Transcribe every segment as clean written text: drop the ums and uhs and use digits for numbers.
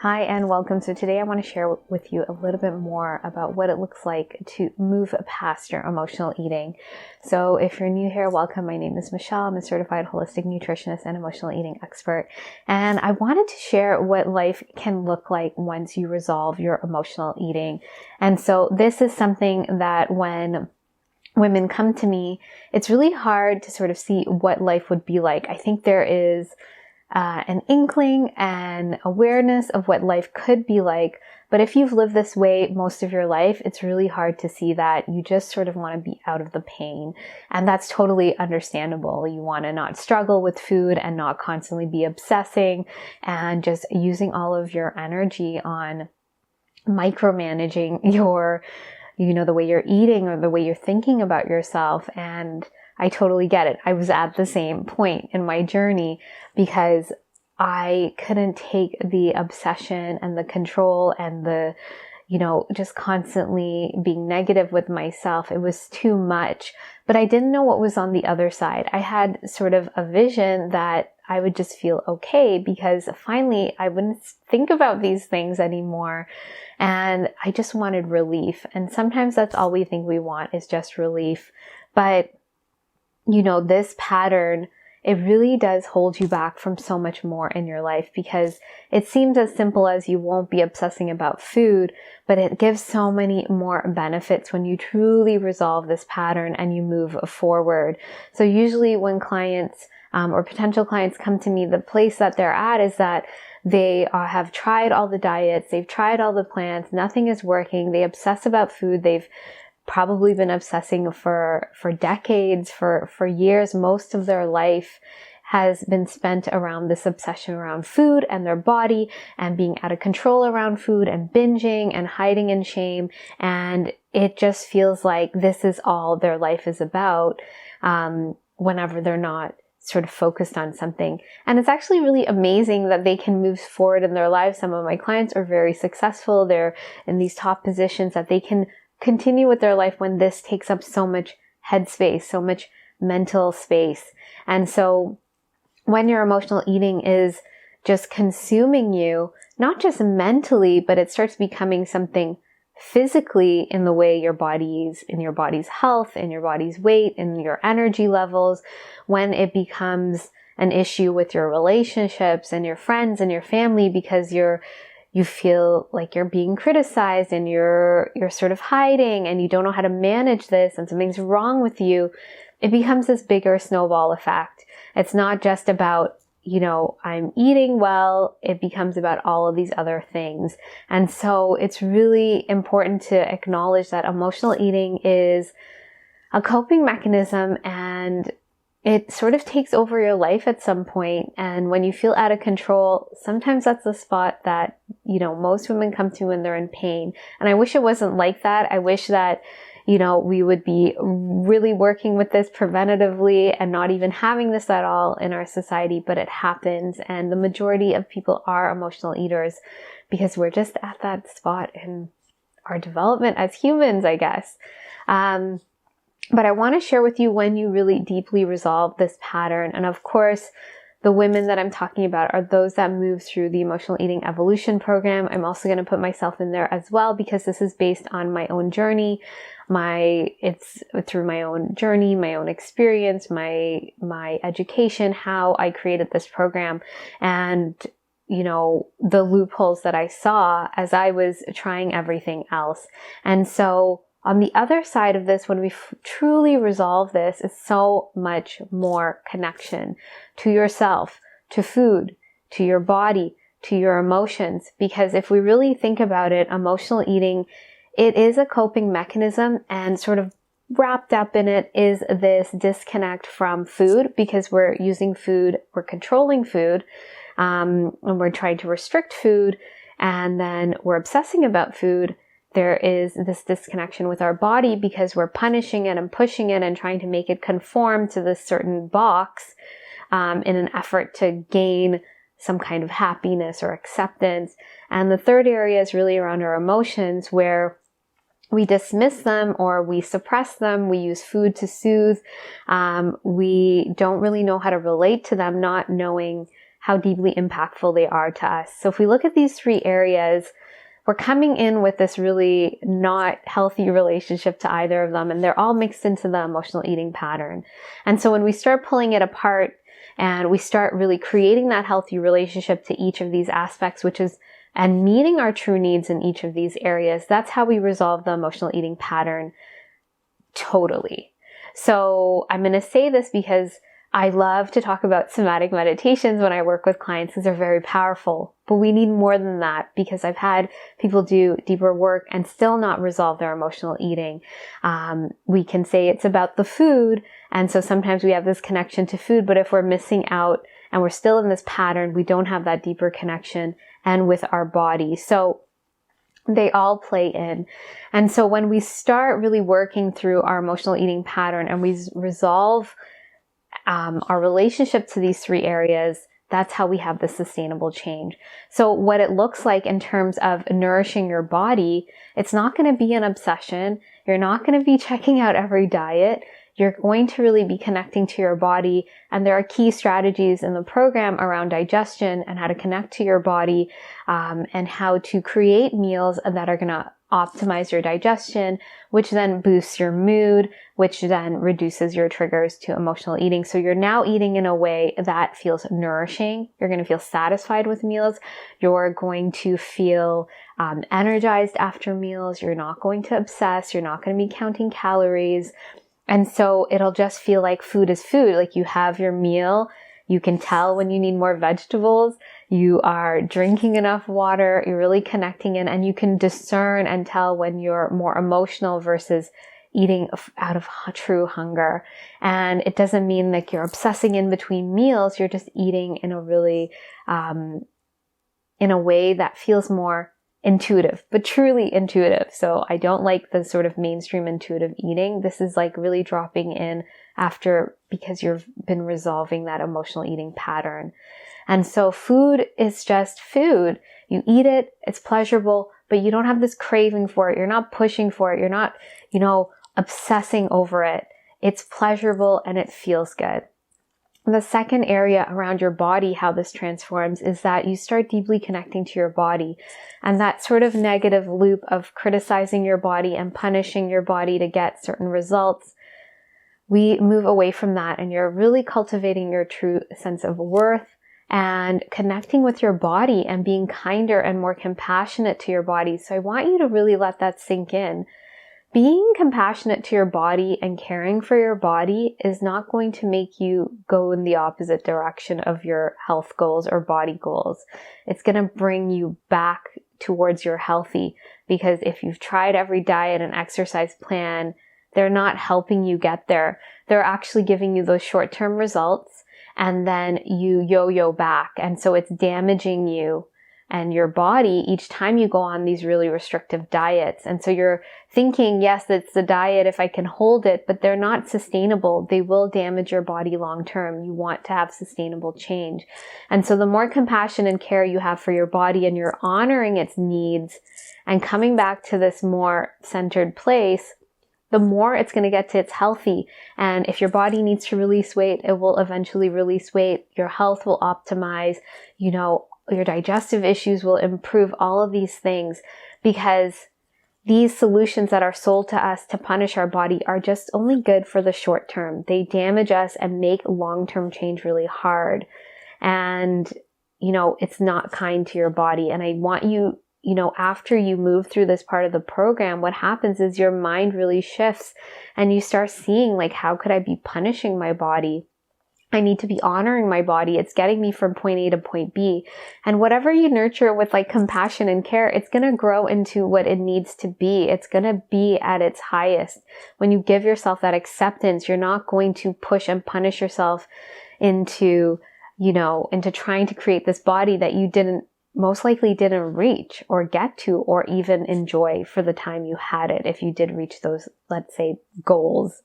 Hi and welcome. So today I want to share with you a little bit more about what it looks like to move past your emotional eating. So if you're new here, welcome. My name is Michelle. I'm a certified holistic nutritionist and emotional eating expert. And I wanted to share what life can look like once you resolve your emotional eating. And so this is something that when women come to me, it's really hard to sort of see what life would be like. I think there is an inkling and awareness of what life could be like. But if you've lived this way most of your life, it's really hard to see that. You just sort of want to be out of the pain. And that's totally understandable. You want to not struggle with food and not constantly be obsessing and just using all of your energy on micromanaging your, the way you're eating or the way you're thinking about yourself. And I totally get it. I was at the same point in my journey because I couldn't take the obsession and the control and the, just constantly being negative with myself. It was too much, but I didn't know what was on the other side. I had sort of a vision that I would just feel okay because finally I wouldn't think about these things anymore. And I just wanted relief. And sometimes that's all we think we want is just relief. But this pattern, it really does hold you back from so much more in your life because it seems as simple as you won't be obsessing about food, but it gives so many more benefits when you truly resolve this pattern and you move forward. So usually when clients or potential clients come to me, the place that they're at is that they have tried all the diets, they've tried all the plans, nothing is working, they obsess about food, they've probably been obsessing for decades, for years. Most of their life has been spent around this obsession around food and their body and being out of control around food and binging and hiding in shame. And it just feels like this is all their life is about whenever they're not sort of focused on something. And it's actually really amazing that they can move forward in their lives. Some of my clients are very successful. They're in these top positions that they can continue with their life when this takes up so much headspace, so much mental space. And so when your emotional eating is just consuming you, not just mentally, but it starts becoming something physically in the way in your body's health, in your body's weight, in your energy levels, when it becomes an issue with your relationships and your friends and your family because you feel like you're being criticized and you're sort of hiding and you don't know how to manage this and something's wrong with you, it becomes this bigger snowball effect. It's not just about, I'm eating well. It becomes about all of these other things. And so it's really important to acknowledge that emotional eating is a coping mechanism and it sort of takes over your life at some point. And when you feel out of control, sometimes that's the spot that, most women come to when they're in pain. And I wish it wasn't like that. I wish that, we would be really working with this preventatively and not even having this at all in our society, but it happens. And the majority of people are emotional eaters because we're just at that spot in our development as humans, I guess. But I want to share with you when you really deeply resolve this pattern. And of course, the women that I'm talking about are those that move through the emotional eating evolution program. I'm also going to put myself in there as well because this is based on my own journey. It's through my own journey, my own experience, my education, how I created this program and, the loopholes that I saw as I was trying everything else. And so on the other side of this, when we truly resolve this, is so much more connection to yourself, to food, to your body, to your emotions. Because if we really think about it, emotional eating, it is a coping mechanism and sort of wrapped up in it is this disconnect from food because we're using food, we're controlling food, and we're trying to restrict food, and then we're obsessing about food. There is this disconnection with our body because we're punishing it and pushing it and trying to make it conform to this certain box in an effort to gain some kind of happiness or acceptance. And the third area is really around our emotions where we dismiss them or we suppress them. We use food to soothe. We don't really know how to relate to them, not knowing how deeply impactful they are to us. So if we look at these 3 areas, we're coming in with this really not healthy relationship to either of them, and they're all mixed into the emotional eating pattern. And so when we start pulling it apart and we start really creating that healthy relationship to each of these aspects, and meeting our true needs in each of these areas, that's how we resolve the emotional eating pattern totally. So I'm going to say this because I love to talk about somatic meditations when I work with clients because they're very powerful, but we need more than that because I've had people do deeper work and still not resolve their emotional eating. We can say it's about the food, and so sometimes we have this connection to food, but if we're missing out and we're still in this pattern, we don't have that deeper connection and with our body. So they all play in. And so when we start really working through our emotional eating pattern and we resolve our relationship to these 3 areas, that's how we have the sustainable change. So what it looks like in terms of nourishing your body, it's not going to be an obsession. You're not going to be checking out every diet. You're going to really be connecting to your body. And there are key strategies in the program around digestion and how to connect to your body, and how to create meals that are going to optimize your digestion, which then boosts your mood, which then reduces your triggers to emotional eating. So you're now eating in a way that feels nourishing. You're going to feel satisfied with meals. You're going to feel energized after meals. You're not going to obsess. You're not going to be counting calories. And so it'll just feel like food is food. Like you have your meal. You can tell when you need more vegetables. You are drinking enough water. You're really connecting in, and you can discern and tell when you're more emotional versus eating out of true hunger. And it doesn't mean like you're obsessing in between meals. You're just eating in a really, in a way that feels more intuitive, but truly intuitive. So I don't like the sort of mainstream intuitive eating. This is like really dropping in after, because you've been resolving that emotional eating pattern. And so food is just food. You eat it, it's pleasurable, but you don't have this craving for it. You're not pushing for it. You're not, obsessing over it. It's pleasurable and it feels good. The second area around your body, how this transforms, is that you start deeply connecting to your body. And that sort of negative loop of criticizing your body and punishing your body to get certain results, we move away from that, and you're really cultivating your true sense of worth and connecting with your body and being kinder and more compassionate to your body. So I want you to really let that sink in. Being compassionate to your body and caring for your body is not going to make you go in the opposite direction of your health goals or body goals. It's going to bring you back towards your healthy, because if you've tried every diet and exercise plan, they're not helping you get there. They're actually giving you those short-term results, and then you yo-yo back. And so it's damaging you and your body each time you go on these really restrictive diets. And so you're thinking, yes, it's the diet if I can hold it, but they're not sustainable. They will damage your body long term. You want to have sustainable change. And so the more compassion and care you have for your body, and you're honoring its needs and coming back to this more centered place, the more it's going to get to its healthy. And if your body needs to release weight, it will eventually release weight. Your health will optimize, your digestive issues will improve, all of these things, because these solutions that are sold to us to punish our body are just only good for the short term. They damage us and make long-term change really hard. And, it's not kind to your body. And I want you, after you move through this part of the program, what happens is your mind really shifts and you start seeing, like, how could I be punishing my body? I need to be honoring my body. It's getting me from point A to point B. And whatever you nurture with like compassion and care, it's going to grow into what it needs to be. It's going to be at its highest. When you give yourself that acceptance, you're not going to push and punish yourself into trying to create this body that you most likely didn't reach or get to or even enjoy for the time you had it, if you did reach those, let's say, goals.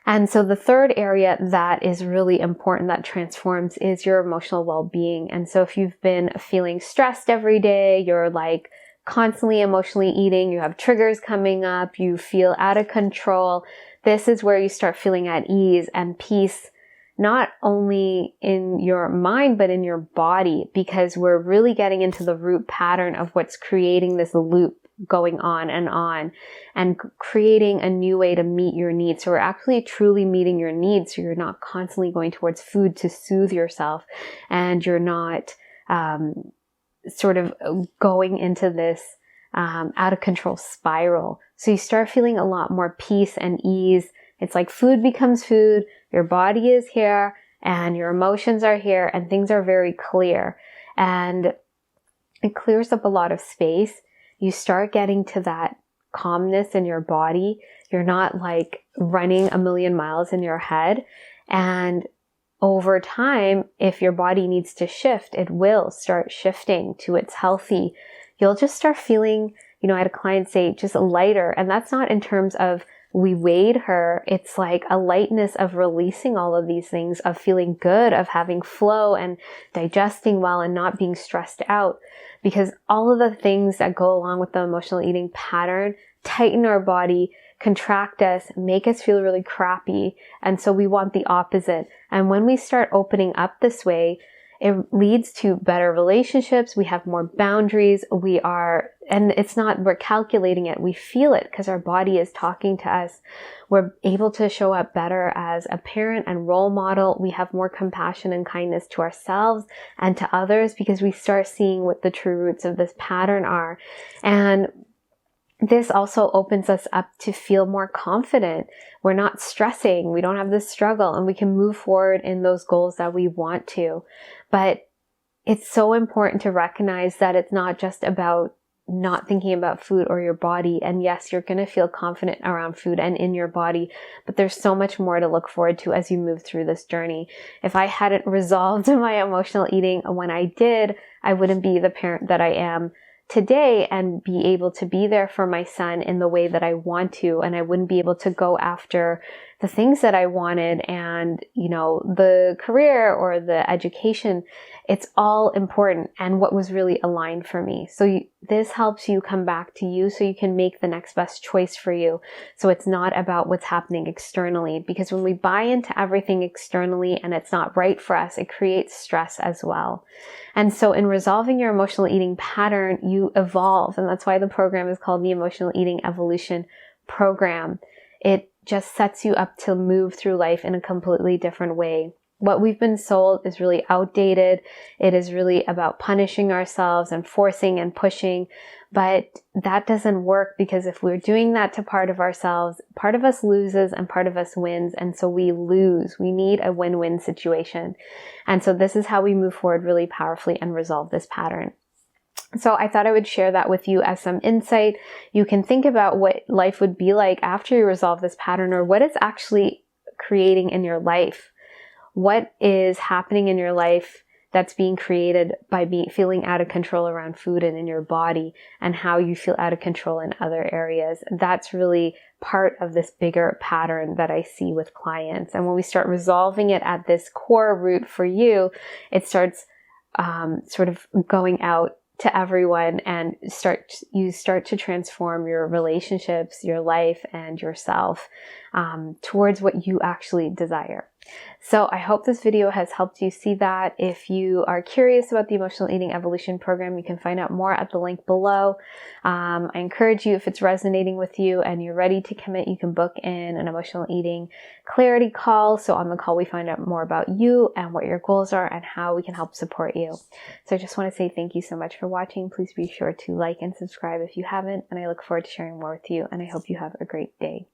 And so the third area that is really important that transforms is your emotional well-being. And so if you've been feeling stressed every day, you're like constantly emotionally eating, you have triggers coming up, you feel out of control, this is where you start feeling at ease and peace not only in your mind, but in your body, because we're really getting into the root pattern of what's creating this loop going on and creating a new way to meet your needs. So we're actually truly meeting your needs. So you're not constantly going towards food to soothe yourself, and you're not sort of going into this out of control spiral. So you start feeling a lot more peace and ease. It's like food becomes food, your body is here, and your emotions are here, and things are very clear. And it clears up a lot of space. You start getting to that calmness in your body. You're not like running a million miles in your head. And over time, if your body needs to shift, it will start shifting to its healthy. You'll just start feeling, I had a client say just lighter. And that's not in terms of we weighed her. It's like a lightness of releasing all of these things, of feeling good, of having flow and digesting well and not being stressed out. Because all of the things that go along with the emotional eating pattern tighten our body, contract us, make us feel really crappy. And so we want the opposite. And when we start opening up this way, it leads to better relationships. We have more boundaries. And it's not, we're calculating it. We feel it because our body is talking to us. We're able to show up better as a parent and role model. We have more compassion and kindness to ourselves and to others because we start seeing what the true roots of this pattern are. And this also opens us up to feel more confident. We're not stressing. We don't have this struggle, and we can move forward in those goals that we want to. But it's so important to recognize that it's not just about not thinking about food or your body. And yes, you're going to feel confident around food and in your body, but there's so much more to look forward to as you move through this journey. If I hadn't resolved my emotional eating when I did, I wouldn't be the parent that I am today and be able to be there for my son in the way that I want to. And I wouldn't be able to go after the things that I wanted and, the career or the education. It's all important and what was really aligned for me. So this helps you come back to you so you can make the next best choice for you. So it's not about what's happening externally, because when we buy into everything externally and it's not right for us, it creates stress as well. And so in resolving your emotional eating pattern, you evolve. And that's why the program is called the Emotional Eating Evolution Program. It just sets you up to move through life in a completely different way. What we've been sold is really outdated. It is really about punishing ourselves and forcing and pushing. But that doesn't work, because if we're doing that to part of ourselves, part of us loses and part of us wins. And so we lose. We need a win-win situation. And so this is how we move forward really powerfully and resolve this pattern. So I thought I would share that with you as some insight. You can think about what life would be like after you resolve this pattern, or what it's actually creating in your life. What is happening in your life that's being created by feeling out of control around food and in your body, and how you feel out of control in other areas. That's really part of this bigger pattern that I see with clients. And when we start resolving it at this core root for you, it starts sort of going out to everyone, and you start to transform your relationships, your life, and yourself towards what you actually desire. So I hope this video has helped you see that. If you are curious about the Emotional Eating Evolution Program, you can find out more at the link below. I encourage you, if it's resonating with you and you're ready to commit, you can book in an emotional eating clarity call. So on the call, we find out more about you and what your goals are and how we can help support you. So I just want to say thank you so much for watching. Please be sure to like and subscribe if you haven't, and I look forward to sharing more with you, and I hope you have a great day.